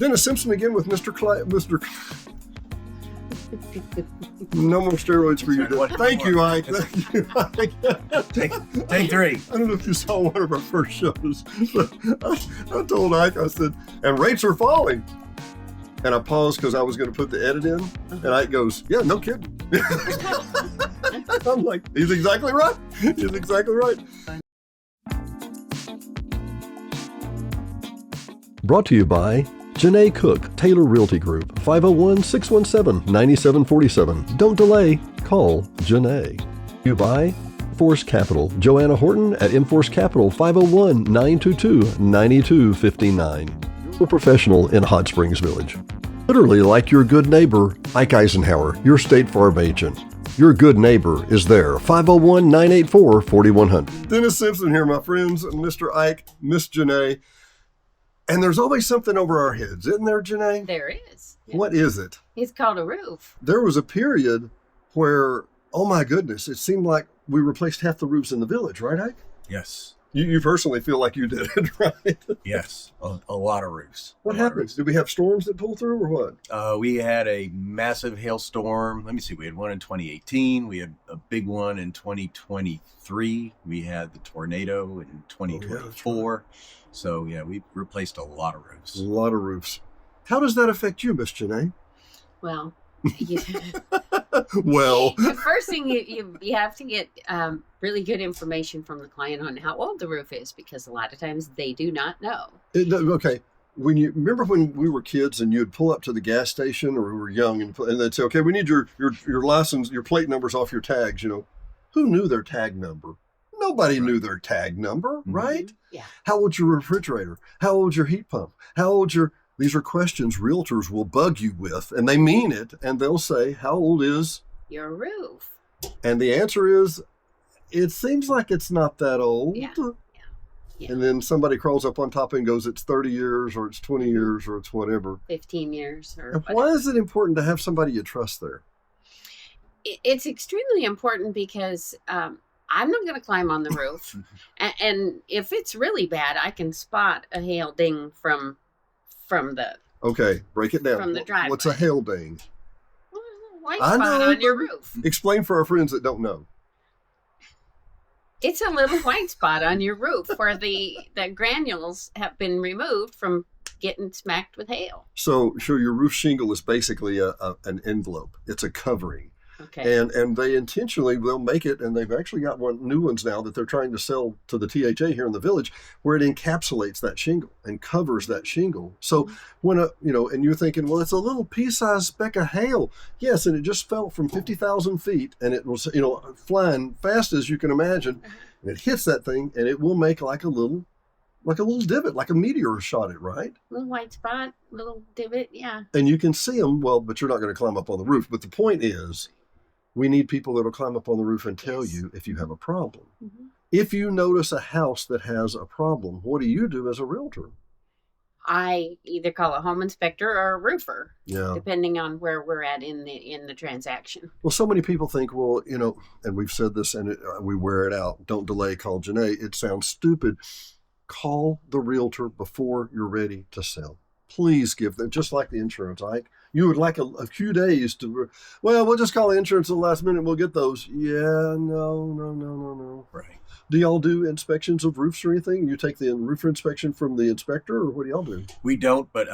Dennis Simpson again with Mr. No more steroids for you. Thank you, Ike. Thank you, Ike. Take three. I don't know if you saw one of our first shows, but I told Ike, I said, and rates are falling. And I paused because I was going to put the edit in. And Ike goes, yeah, no kidding. I'm like, he's exactly right. He's exactly right. Brought to you by Janea Cook, Taylor Realty Group, 501-617-9747. Don't delay, call Janea. You by MForce Capital, Joanna Horton at MForce Capital, 501-922-9259. You're a professional in Hot Springs Village. Literally like your good neighbor, Ike Eisenhower, your State Farm agent. Your good neighbor is there, 501-984-4100. Dennis Simpson here, my friends, Mr. Ike, Miss Janea. And there's always something over our heads, isn't there, Janea? There is. Yeah. What is it? It's called a roof. There was a period where, oh my goodness, it seemed like we replaced half the roofs in the village, right, Ike? Yes. You personally feel like you did it, right? Yes. A lot of roofs. What happens? Did we have storms that pull through or what? We had a massive hailstorm. Let me see. We had one in 2018. We had a big one in 2023. We had the tornado in 2024. Right. So, yeah, we replaced a lot of roofs. A lot of roofs. How does that affect you, Miss Janea? Well, well, the first thing you have to get really good information from the client on how old the roof is, because a lot of times they do not know. Okay. When you remember when we were kids and you'd pull up to the gas station, or we were young, and they'd say, okay, we need your license, your plate numbers off your tags. Who knew their tag number? Nobody knew their tag number, right? Yeah. How old's your refrigerator? How old's your heat pump? How old's these are questions realtors will bug you with, and they mean it, and they'll say, how old is your roof? And the answer is, it seems like it's not that old. Yeah. And then somebody crawls up on top and goes, it's 30 years, or it's 20 years, or it's whatever. 15 years. Or and why is it important to have somebody you trust there? It's extremely important because I'm not going to climb on the roof. And if it's really bad, I can spot a hail ding from the... Okay, break it down. From the driveway. What's a hail ding? Well, white spot on your roof. Explain for our friends that don't know. It's a little white spot on your roof where the granules have been removed from getting smacked with hail. So your roof shingle is basically an envelope. It's a covering. Okay. And they intentionally will make it, and they've actually got new ones now that they're trying to sell to the THA here in the village, where it encapsulates that shingle and covers that shingle. So when and you're thinking, well, it's a little pea-sized speck of hail. Yes, and it just fell from 50,000 feet, and it was flying fast as you can imagine, and it hits that thing, and it will make like a little divot, like a meteor shot it, right? Little white spot, little divot, yeah. And you can see them, but you're not going to climb up on the roof. But the point is, we need people that will climb up on the roof and tell you if you have a problem. Mm-hmm. If you notice a house that has a problem, what do you do as a realtor? I either call a home inspector or a roofer, depending on where we're at in the transaction. Well, so many people think, and we've said this and we wear it out, don't delay, call Janea. It sounds stupid. Call the realtor before you're ready to sell. Please give them, just like the insurance, Ike. You would like a few days to, we'll just call the insurance at the last minute. We'll get those. Yeah, no. Right. Do y'all do inspections of roofs or anything? You take the roof inspection from the inspector, or what do y'all do? We don't, but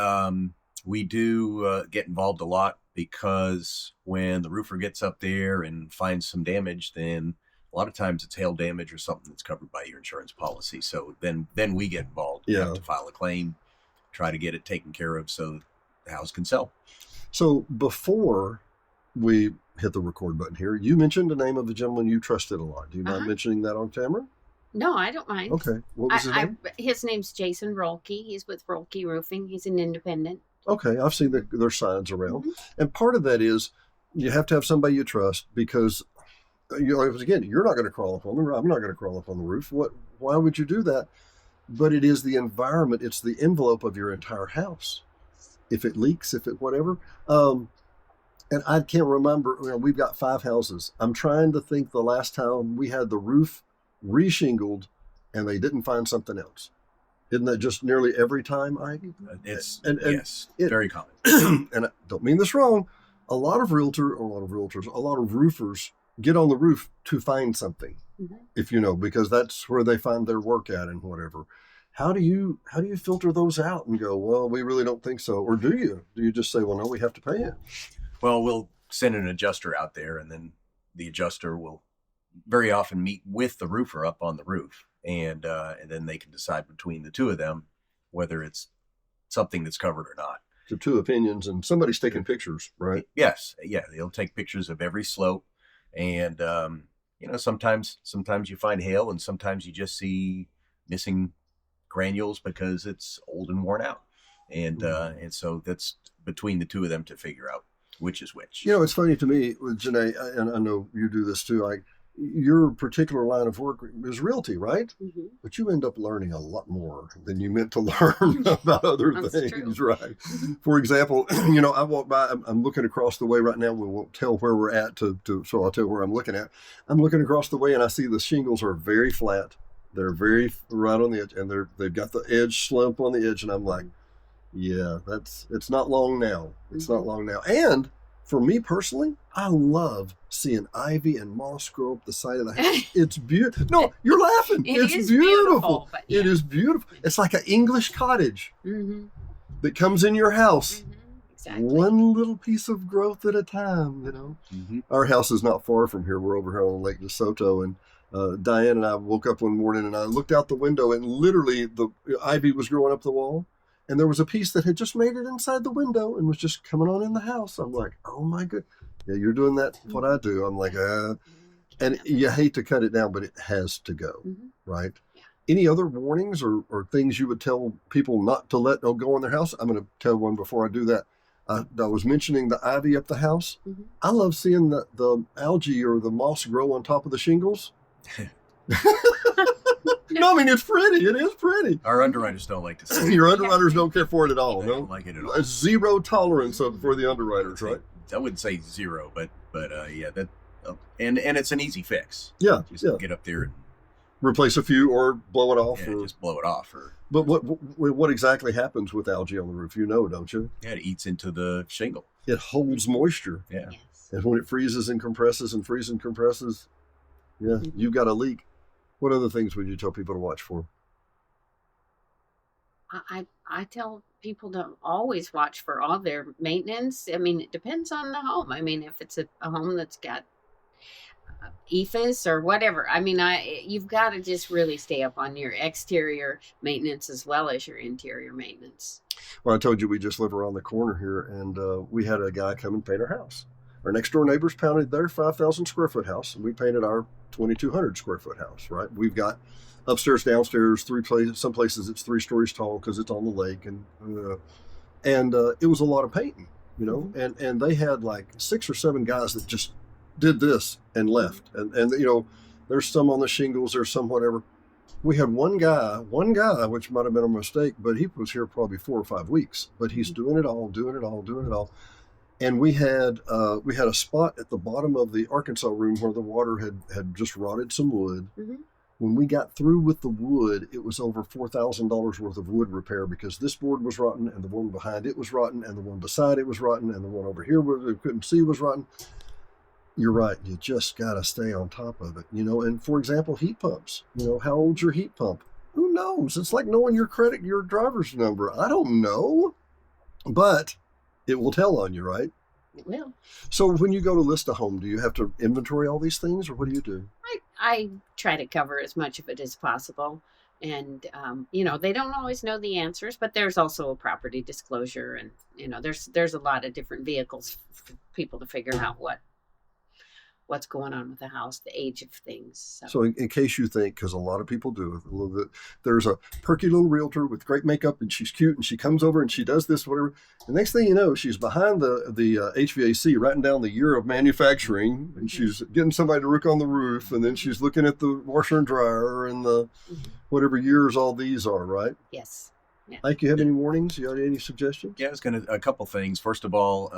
we do get involved a lot, because when the roofer gets up there and finds some damage, then a lot of times it's hail damage or something that's covered by your insurance policy. So then we get involved. You have to file a claim, try to get it taken care of so the house can sell. So before we hit the record button here, you mentioned the name of the gentleman you trusted a lot. Do you mind mentioning that on camera? No, I don't mind. Okay. What was his name? His name's Jason Rolki. He's with Rolki Roofing. He's an independent. Okay. I've seen their signs around. Mm-hmm. And part of that is you have to have somebody you trust, because again, you're not going to crawl up on the roof. I'm not going to crawl up on the roof. Why would you do that? But it is the environment. It's the envelope of your entire house. If it leaks, if it whatever. And I can't remember, we've got 5 houses. I'm trying to think the last time we had the roof reshingled and they didn't find something else. Isn't that just nearly every time, Ike? It's Yes, very common. And I don't mean this wrong. A lot of roofers, a lot of roofers get on the roof to find something, if you know, because that's where they find their work at and whatever. How do you filter those out and go, well, we really don't think so, or do you? Do you just say, well, no, we have to pay it? Well, we'll send an adjuster out there, and then the adjuster will very often meet with the roofer up on the roof, and then they can decide between the two of them whether it's something that's covered or not. So two opinions, and somebody's taking pictures, right? Yes, yeah, they'll take pictures of every slope, and sometimes you find hail, and sometimes you just see missing granules because it's old and worn out, and so that's between the two of them to figure out which is which. It's funny to me with Janea, and I know you do this too. Your particular line of work is realty, right? Mm-hmm. But you end up learning a lot more than you meant to learn about other things, true. Right? For example, I walk by, I'm looking across the way right now. We won't tell where we're at so I'll tell where I'm looking at. I'm looking across the way and I see the shingles are very flat. They're very right on the edge, and they've got the edge slump on the edge. And I'm like, yeah, it's not long now. It's not long now. And for me personally, I love seeing ivy and moss grow up the side of the house. It's beautiful. No, you're laughing. It's beautiful. Yeah. It is beautiful. It's like an English cottage that comes in your house. Exactly. One little piece of growth at a time, Our house is not far from here. We're over here on Lake DeSoto, and Diane and I woke up one morning and I looked out the window, and literally the ivy was growing up the wall. And there was a piece that had just made it inside the window and was just coming on in the house. I'm like, oh my good. Yeah, you're doing that. What I do. I'm like, and you hate to cut it down, but it has to go, right? Yeah. Any other warnings or things you would tell people not to let go in their house? I'm going to tell one before I do that. I was mentioning the ivy up the house. I love seeing the algae or the moss grow on top of the shingles. No, I mean, it's pretty. It is pretty. Our underwriters don't like to see it. Your underwriters don't care for it at all. They don't like it at all. A zero tolerance for the underwriters, right? I wouldn't say zero, but yeah, that and it's an easy fix. Yeah, just get up there and replace a few or blow it off. Yeah, just blow it off. But what exactly happens with algae on the roof? Don't you? Yeah, it eats into the shingle. It holds moisture. Yeah, and when it freezes and compresses and freezes and compresses, you've got a leak. What other things would you tell people to watch for? I tell people to always watch for all their maintenance. I mean, it depends on the home. I mean, if it's a home that's got EFS or whatever, I mean, you've got to just really stay up on your exterior maintenance as well as your interior maintenance. Well, I told you we just live around the corner here, and we had a guy come and paint our house. Our next door neighbors painted their 5,000 square foot house, and we painted our 2,200 square foot house, right? We've got upstairs, downstairs, some places it's 3 stories tall because it's on the lake, and it was a lot of painting, and they had like 6 or 7 guys that just did this and left, and there's some on the shingles, there's some whatever. We had one guy, which might have been a mistake, but he was here probably 4 or 5 weeks, but he's doing it all. And we had a spot at the bottom of the Arkansas room where the water had just rotted some wood. When we got through with the wood, it was over $4,000 worth of wood repair because this board was rotten, and the one behind it was rotten, and the one beside it was rotten, and the one over here where we couldn't see was rotten. You're right. You just got to stay on top of it, And for example, heat pumps. How old's your heat pump? Who knows? It's like knowing your driver's number. I don't know, but it will tell on you, right? It will. So when you go to list a home, do you have to inventory all these things, or what do you do? I try to cover as much of it as possible. And, they don't always know the answers, but there's also a property disclosure. And, there's a lot of different vehicles for people to figure out what's going on with the house, the age of things. So in case you think, because a lot of people do, there's a perky little realtor with great makeup, and she's cute, and she comes over and she does this, whatever. The next thing you know, she's behind the HVAC, writing down the year of manufacturing, and she's getting somebody to work on the roof, and then she's looking at the washer and dryer and the whatever years all these are, right? Yes. Yeah. Ike, you have any warnings? You have any suggestions? Yeah, a couple things. First of all,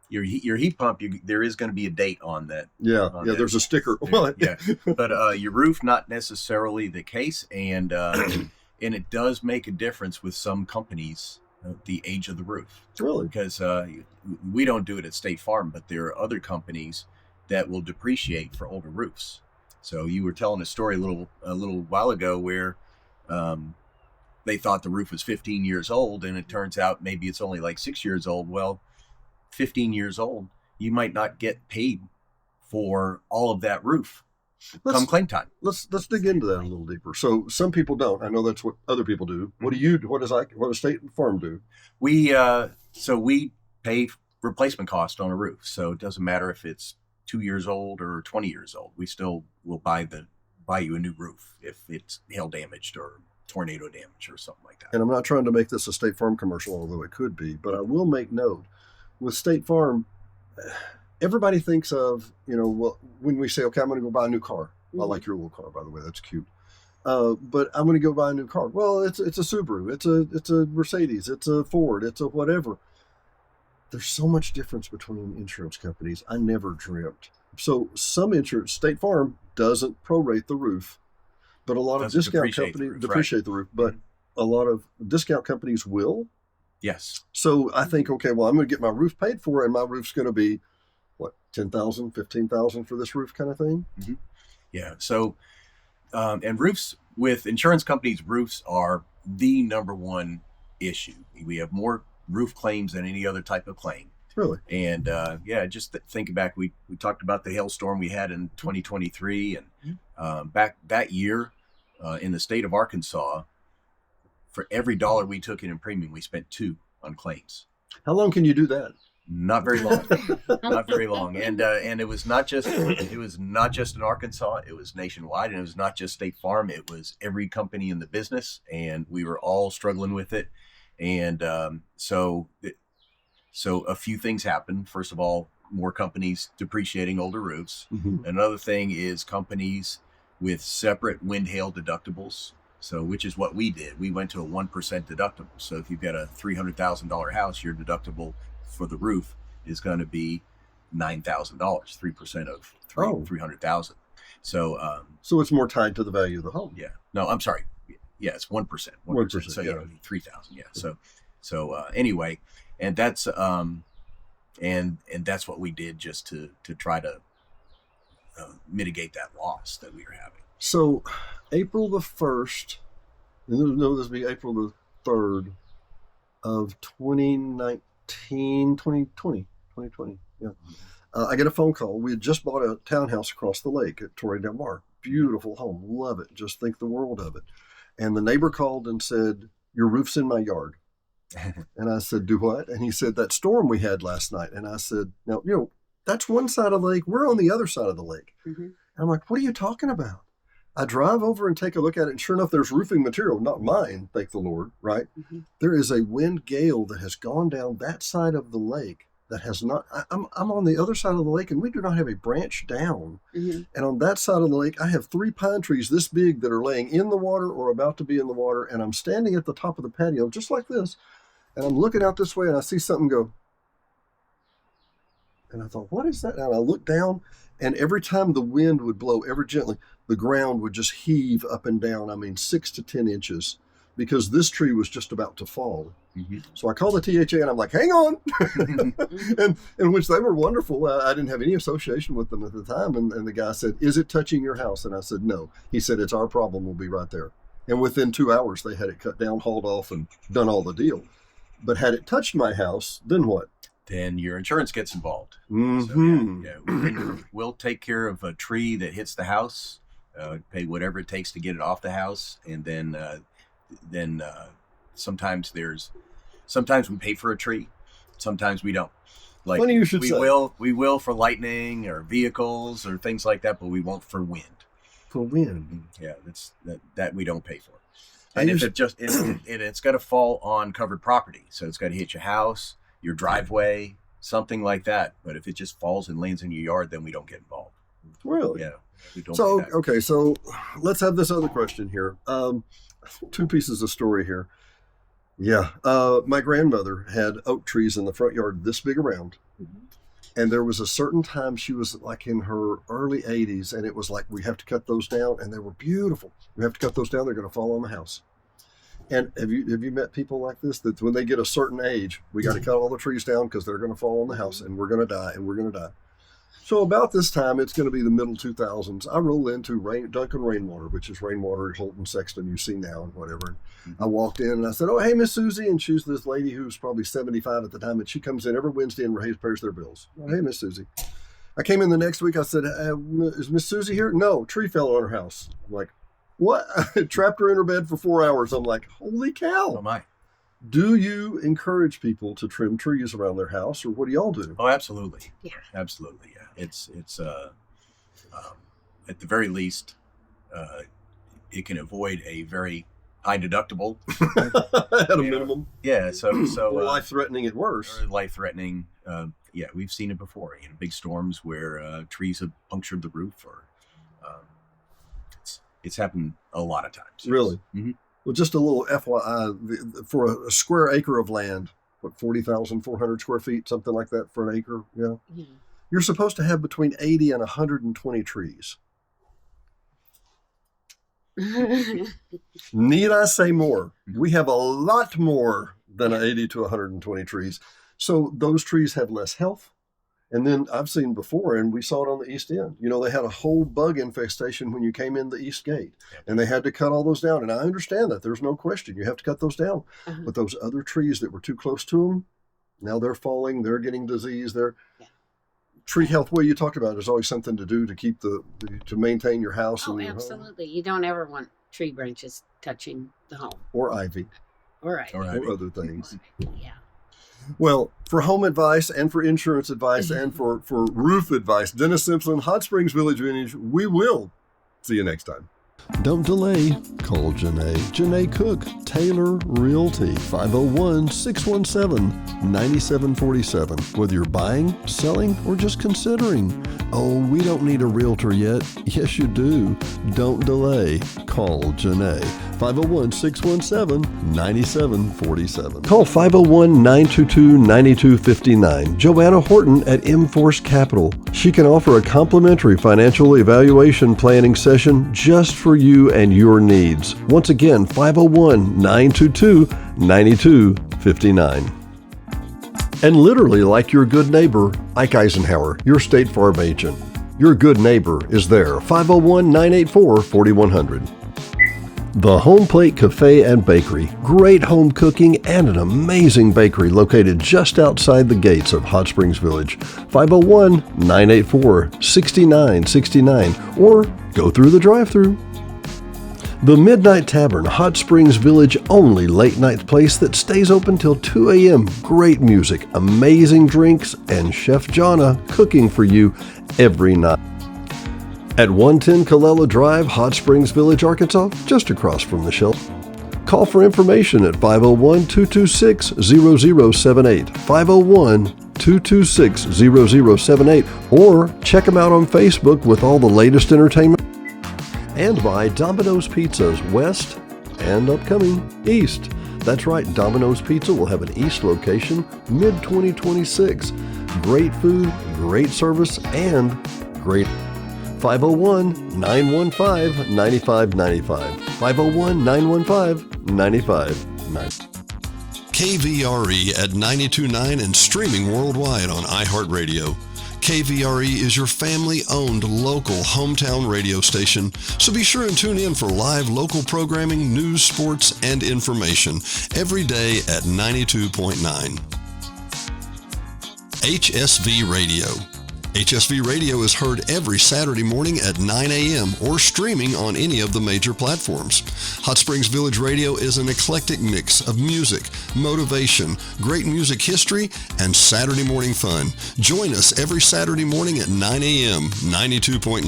your heat pump, there is going to be a date on that. Yeah, there's a sticker. Yeah, but your roof, not necessarily the case. And and it does make a difference with some companies, the age of the roof. Really? Because we don't do it at State Farm, but there are other companies that will depreciate for older roofs. So you were telling a story a little while ago where they thought the roof was 15 years old, and it turns out maybe it's only like 6 years old. Well, 15 years old, you might not get paid for all of that roof come claim time. Let's dig into that a little deeper. So some people don't. I know that's what other people do. What do you do? What does State Farm do? We pay replacement cost on a roof. So it doesn't matter if it's 2 years old or 20 years old. We still will buy you a new roof if it's hail damaged or tornado damage or something like that. And I'm not trying to make this a State Farm commercial, although it could be, but I will make note with State Farm, everybody thinks of, well, when we say, okay, I'm going to go buy a new car. I like your little car, by the way. That's cute. But I'm going to go buy a new car. Well, it's a Subaru. It's a Mercedes. It's a Ford. It's a whatever. There's so much difference between insurance companies. I never dreamt. So some insurance, State Farm doesn't prorate the roof, but a lot of discount companies depreciate the roof, but a lot of discount companies will. Yes. So I think, okay, well, I'm going to get my roof paid for, and my roof's going to be, what, $10,000, $15,000 for this roof kind of thing? Mm-hmm. Yeah. So, and roofs with insurance companies, roofs are the number one issue. We have more roof claims than any other type of claim. Really? And just think back, we talked about the hailstorm we had in 2023, and back that year in the state of Arkansas, for every $1 we took in premium, we spent $2 on claims. How long can you do that? Not very long. Not very long. And it was not just in Arkansas, it was nationwide, and it was not just State Farm, it was every company in the business, and we were all struggling with it. And so a few things happened. First of all, more companies depreciating older roofs. Mm-hmm. Another thing is companies with separate wind hail deductibles. So, which is what we did. We went to a 1% deductible. So if you've got a $300,000 house, your deductible for the roof is going to be $9,000, 3% of 300,000. So, so it's more tied to the value of the home. Yeah. No, I'm sorry. Yeah, it's 1%. 1%. So yeah, 3,000. Yeah. So anyway, and that's and that's what we did just to try to mitigate that loss that we were having. So April the 1st, and this will be April the 3rd of 2020. Yeah. I get a phone call. We had just bought a townhouse across the lake at Torrey Del Mar. Beautiful home. Love it. Just think the world of it. And the neighbor called and said, your roof's in my yard. And I said, do what? And he said, that storm we had last night. And I said, now, that's one side of the lake. We're on the other side of the lake. Mm-hmm. And I'm like, what are you talking about? I drive over and take a look at it, and sure enough, there's roofing material, not mine, thank the Lord, right? Mm-hmm. There is a wind gale that has gone down that side of the lake that has not, I'm on the other side of the lake, and we do not have a branch down. Mm-hmm. And on that side of the lake, I have 3 pine trees this big that are laying in the water or about to be in the water, and I'm standing at the top of the patio, just like this, and I'm looking out this way, and I see something go. And I thought, what is that? And I looked down, and every time the wind would blow ever gently, the ground would just heave up and down, 6 to 10 inches, because this tree was just about to fall. Mm-hmm. So I called the THA, and I'm like, hang on. and in which they were wonderful. I didn't have any association with them at the time. And the guy said, is it touching your house? And I said, no. He said, it's our problem. We'll be right there. And within 2 hours, they had it cut down, hauled off, and done all the deal. But had it touched my house, then what? Then your insurance gets involved. Mm-hmm. So we'll take care of a tree that hits the house, pay whatever it takes to get it off the house, and then sometimes we pay for a tree, sometimes we don't. Like funny you should say. We will for lightning or vehicles or things like that, but we won't for wind. For wind, yeah, that we don't pay for. And if it's got to fall on covered property, so it's got to hit your house, your driveway, something like that. But if it just falls and lands in your yard, then we don't get involved. Really? Yeah. We don't. So, okay, so let's have this other question here. 2 pieces of story here. Yeah. My grandmother had oak trees in the front yard this big around. Mm-hmm. And there was a certain time she was like in her early 80s, and it was like, we have to cut those down. And they were beautiful. We have to cut those down. They're going to fall on the house. And have you met people like this that when they get a certain age, we got to cut all the trees down because they're going to fall on the house and we're going to die and we're going to die. So about this time, it's going to be the middle 2000s. I roll into Duncan Rainwater, which is Rainwater at Horton, Sexton, you see now and whatever. I walked in and I said, "Oh, hey, Miss Susie." And she's this lady who's probably 75 at the time. And she comes in every Wednesday and pays their bills. "Oh, hey, Miss Susie." I came in the next week. I said, "Is Miss Susie here?" "No, tree fell on her house." I'm like, "What?" Trapped her in her bed for 4 hours. I'm like, holy cow. Oh, my. Do you encourage people to trim trees around their house, or what do y'all do? Oh, absolutely. Yeah. Absolutely. Yeah. It's at the very least, it can avoid a very high deductible. At a minimum. Yeah. So Or life-threatening at worst. Or life-threatening. Yeah, we've seen it before. Big storms where trees have punctured the roof, or it's happened a lot of times. Really? Mm-hmm. Well, just a little FYI, for a square acre of land, what, 40,400 square feet, something like that for an acre? Yeah. Mm-hmm. You're supposed to have between 80 and 120 trees. Need I say more? We have a lot more than 80 to 120 trees. So those trees have less health. And then I've seen before, and we saw it on the East End, they had a whole bug infestation when you came in the East Gate, and they had to cut all those down. And I understand that. There's no question. You have to cut those down. Uh-huh. But those other trees that were too close to them, now they're falling, they're getting disease. Tree health, what you talked about, is always something to do to keep to maintain your house. Oh, and your absolutely. home. You don't ever want tree branches touching the home. Or ivy. Or ivy. Or other things. Yeah. Well, for home advice and for insurance advice and for roof advice, Dennis Simpson, Hot Springs Village Vintage, we will see you next time. Don't delay. Call Janea Cook, Taylor Realty, 501-617-9747. Whether you're buying, selling, or just considering. Oh, we don't need a realtor yet. Yes, you do. Don't delay. Call Janea, 501-617-9747. Call 501-922-9259. Joanna Horton at MForce Capital. She can offer a complimentary financial evaluation planning session just for you and your needs. Once again, 501-922-9259. And literally like your good neighbor, Ike Eisenhower, your State Farm agent. Your good neighbor is there, 501-984-4100. The Home Plate Cafe and Bakery. Great home cooking and an amazing bakery located just outside the gates of Hot Springs Village. 501-984-6969 or go through the drive-thru. The Midnight Tavern, Hot Springs Village only late night place that stays open till 2 a.m. Great music, amazing drinks, and Chef Joanna cooking for you every night. At 110 Colella Drive, Hot Springs Village, Arkansas, just across from the Shell. Call for information at 501-226-0078, 501-226-0078, or check them out on Facebook with all the latest entertainment. And by Domino's Pizzas West and upcoming East. That's right, Domino's Pizza will have an East location mid-2026. Great food, great service, and great 501-915-9595. 501-915-9595. KVRE at 92.9 and streaming worldwide on iHeartRadio. KVRE is your family-owned local hometown radio station, so be sure and tune in for live local programming, news, sports, and information every day at 92.9. HSV Radio. HSV Radio is heard every Saturday morning at 9 a.m. or streaming on any of the major platforms. Hot Springs Village Radio is an eclectic mix of music, motivation, great music history, and Saturday morning fun. Join us every Saturday morning at 9 a.m., 92.9.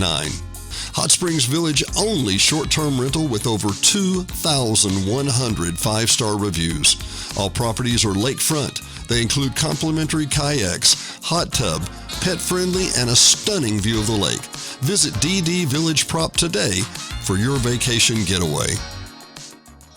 Hot Springs Village only short-term rental with over 2,100 five-star reviews. All properties are lakefront. They include complimentary kayaks, hot tub, pet-friendly, and a stunning view of the lake. Visit DD Village Prop today for your vacation getaway.